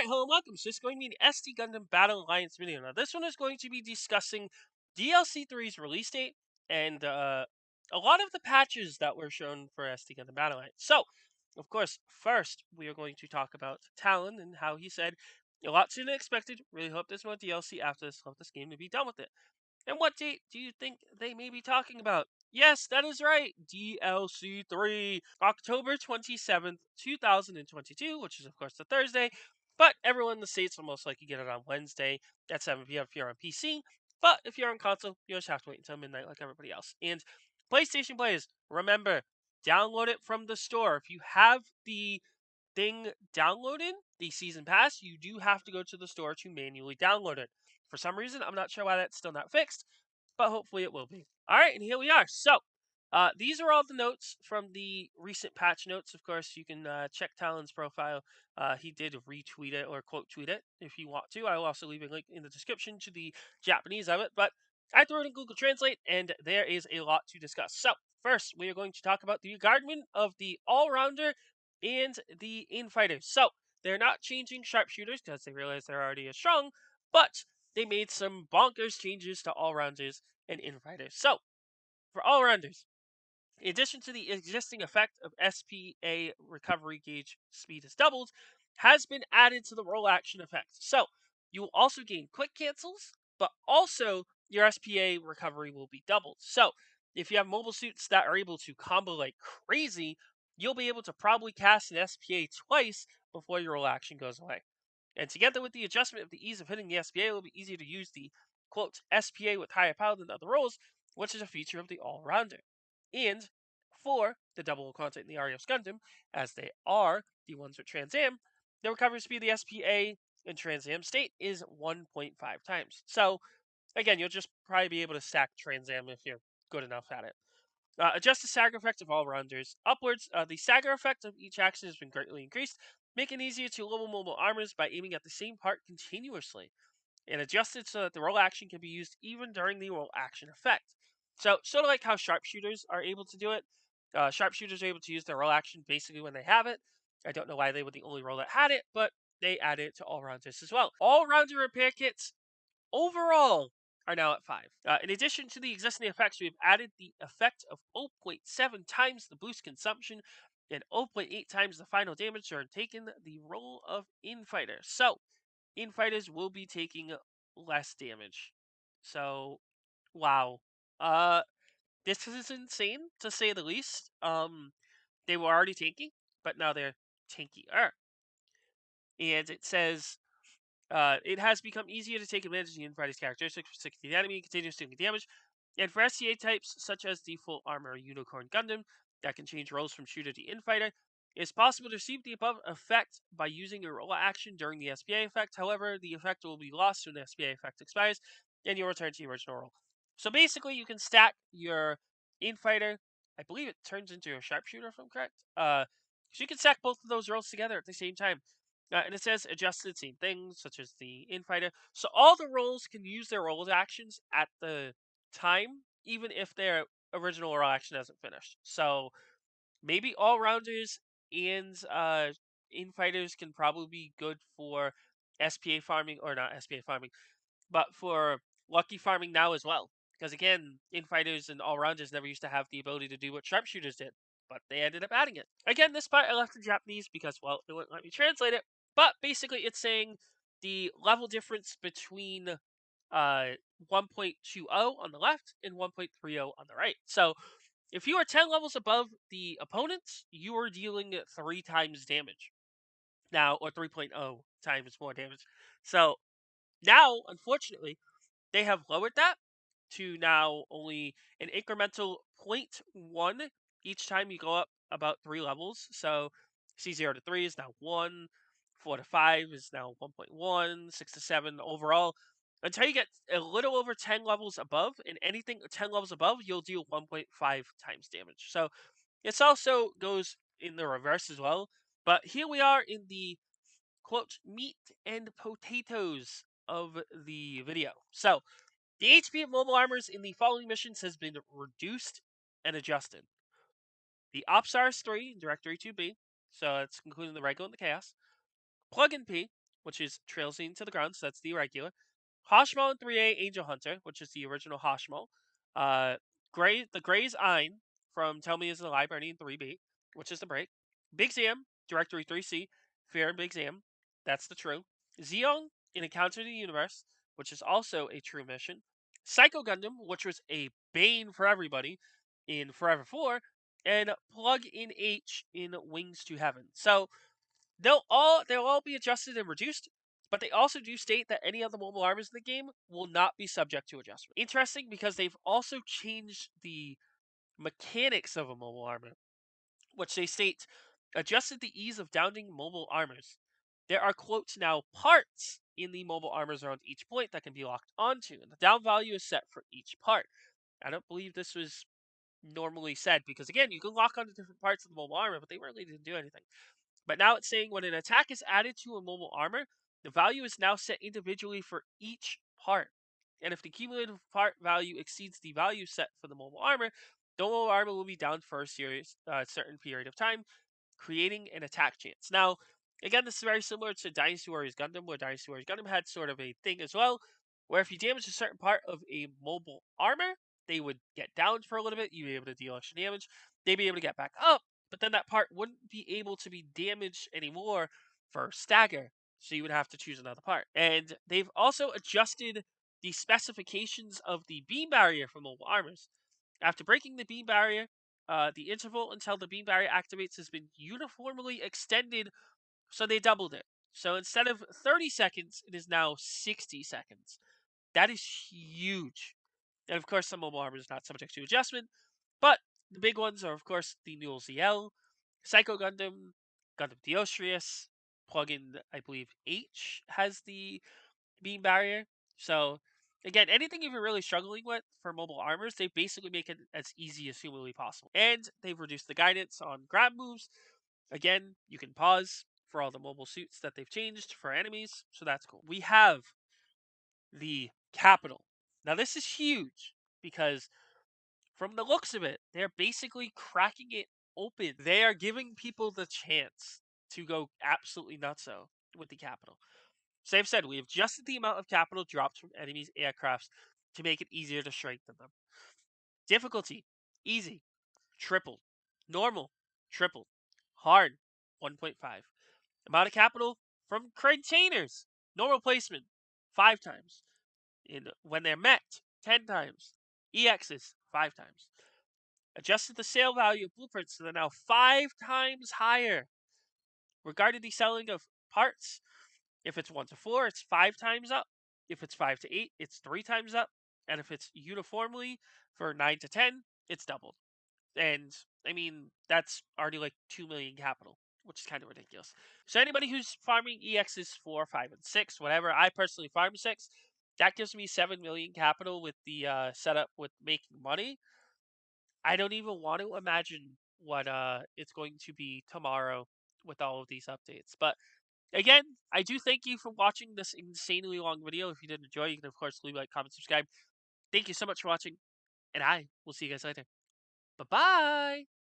Alright, hello and welcome. So this is going to be an SD Gundam Battle Alliance video. Now this one is going to be discussing DLC 3's release date and a lot of the patches that were shown for SD Gundam Battle Alliance. So, of course, first we are going to talk about Talon and how he said, a lot sooner than expected, really hope there's more DLC after this, hope this game to be done with it. And what date do you think they may be talking about? Yes, that is right. DLC 3, October 27th, 2022, which is, of course, the Thursday. But everyone in the States will most likely get it on Wednesday at 7 p.m. if you're on PC. But if you're on console, you just have to wait until midnight like everybody else. And PlayStation players, remember, download it from the store. If you have the thing downloaded, the season pass, you do have to go to the store to manually download it. For some reason, I'm not sure why that's still not fixed, but hopefully it will be. All right, and here we are. So, these are all the notes from the recent patch notes. Of course, you can check Talon's profile. He did retweet it or quote tweet it if you want to. I will also leave a link in the description to the Japanese of it, but I threw it in Google Translate, and there is a lot to discuss. So, first, we are going to talk about the guardman of the all-rounder and the infighters. So, they're not changing sharpshooters because they realize they're already as strong, but they made some bonkers changes to all-rounders and infighters. So, for all-rounders, in addition to the existing effect of SPA recovery gauge speed is doubled, has been added to the roll action effect. So, you will also gain quick cancels, but also your SPA recovery will be doubled. So, if you have mobile suits that are able to combo like crazy, you'll be able to probably cast an SPA twice before your roll action goes away. And together with the adjustment of the ease of hitting the SPA, it will be easier to use the quote SPA with higher power than other rolls, which is a feature of the all-rounder. And for the double content in the Arios Gundam, as they are the ones with Trans Am, the recovery speed of the SPA in Trans Am state is 1.5 times. So again, you'll just probably be able to stack Trans Am if you're good enough at it. Adjust the stagger effect of all rounders upwards. The stagger effect of each action has been greatly increased, making it easier to level mobile armors by aiming at the same part continuously, and adjusted so that the roll action can be used even during the roll action effect. So, sort of like how sharpshooters are able to do it. Sharpshooters are able to use their roll action basically when they have it. I don't know why they were the only roll that had it, but they added it to all rounders as well. All rounder repair kits overall are now at 5. In addition to the existing effects, we've added the effect of 0.7 times the boost consumption and 0.8 times the final damage during taking the role of Infighter. So, Infighters will be taking less damage. So, wow. Uh, this is insane to say the least. They were already tanky, but now they're tankier. And it says it has become easier to take advantage of the Infighter's characteristics for 16 enemy and continues doing damage. And for SCA types, such as the full armor Unicorn Gundam, that can change roles from shooter to Infighter, it's possible to receive the above effect by using a roll action during the SPA effect. However, the effect will be lost when the SPA effect expires, and you'll return to your original roll. So basically, you can stack your Infighter. I believe it turns into a sharpshooter, if I'm correct. So you can stack both of those rolls together at the same time. And it says adjusted same things, such as the Infighter. So all the roles can use their roll actions at the time, even if their original roll action hasn't finished. So maybe all rounders and infighters can probably be good for SPA farming, or not SPA farming, but for lucky farming now as well. Because again, infighters and all rounders never used to have the ability to do what sharpshooters did, but they ended up adding it. Again, this part I left in Japanese because, well, it wouldn't let me translate it. But basically, it's saying the level difference between 1.20 on the left and 1.30 on the right. So if you are 10 levels above the opponents, you are dealing 3 times damage now, or 3.0 times more damage. So now, unfortunately, they have lowered that to now only an incremental 0.1 each time you go up about 3 levels. So C0 to 3 is now 1, 4 to 5 is now 1.1, 6 to 7 overall. Until you get a little over 10 levels above, and anything 10 levels above, you'll deal 1.5 times damage. So this also goes in the reverse as well. But here we are in the quote meat and potatoes of the video. So the HP of mobile armors in the following missions has been reduced and adjusted. The Opsars 3, Directory 2B, so it's including the regular and the Chaos. Plug-in P, which is Trails Leading to the Ground, so that's the regular. Hashmal in 3A, Angel Hunter, which is the original Hashmal. The Gray's Ein from Tell Me Is the Library in 3B, which is the break. Big Zam, Directory 3C, Fear and Big Zam, that's the true. Zeong in Encounter the Universe, which is also a true mission. Psycho Gundam, which was a bane for everybody in Forever 4, and Plug in H in Wings to Heaven. So they'll all be adjusted and reduced, but they also do state that any of the mobile armors in the game will not be subject to adjustment. Interesting because they've also changed the mechanics of a mobile armor, which they state adjusted the ease of downing mobile armors. There are quotes now parts in the mobile armors around each point that can be locked onto, and the down value is set for each part. I don't believe this was normally said because again, you can lock onto different parts of the mobile armor, but they really didn't do anything. But now it's saying when an attack is added to a mobile armor, the value is now set individually for each part. And if the cumulative part value exceeds the value set for the mobile armor, the mobile armor will be down for a certain period of time, creating an attack chance. Now, again, this is very similar to Dynasty Warriors Gundam, where Dynasty Warriors Gundam had sort of a thing as well, where if you damage a certain part of a mobile armor, they would get down for a little bit, you'd be able to deal extra damage, they'd be able to get back up, but then that part wouldn't be able to be damaged anymore for stagger, so you would have to choose another part. And they've also adjusted the specifications of the beam barrier for mobile armors. After breaking the beam barrier, the interval until the beam barrier activates has been uniformly extended, so they doubled it. So instead of 30 seconds, it is now 60 seconds. That is huge. And of course, some mobile armor is not subject to adjustment, but the big ones are, of course, the Newell ZL, Psycho Gundam, Gundam Deostrius, plugin, I believe, H has the beam barrier. So, again, anything if you're really struggling with for mobile armors, they basically make it as easy as humanly possible. And they've reduced the guidance on grab moves. Again, you can pause for all the mobile suits that they've changed for enemies, so that's cool. We have the capital. Now, this is huge because from the looks of it, they're basically cracking it open. They are giving people the chance to go absolutely nutso with the capital. So they've said we have adjusted the amount of capital dropped from enemies' aircrafts to make it easier to strengthen them. Difficulty, easy, tripled. Normal, tripled. Hard, 1.5. Amount of capital from containers, normal placement, 5 times. And when they're met, 10 times. EXs, 5 times. Adjusted the sale value of blueprints so they're now 5 times higher. Regarding the selling of parts, if it's 1 to 4, it's 5 times up. If it's 5 to 8, it's 3 times up. And if it's uniformly for 9 to 10, it's doubled. And I mean, that's already like 2 million capital, which is kind of ridiculous. So anybody who's farming EXs 4, 5, and 6, whatever, I personally farm 6. That gives me 7 million capital with the setup with making money. I don't even want to imagine what it's going to be tomorrow with all of these updates. But again, I do thank you for watching this insanely long video. If you did enjoy, you can of course leave a like, comment, subscribe. Thank you so much for watching, and I will see you guys later. Bye bye.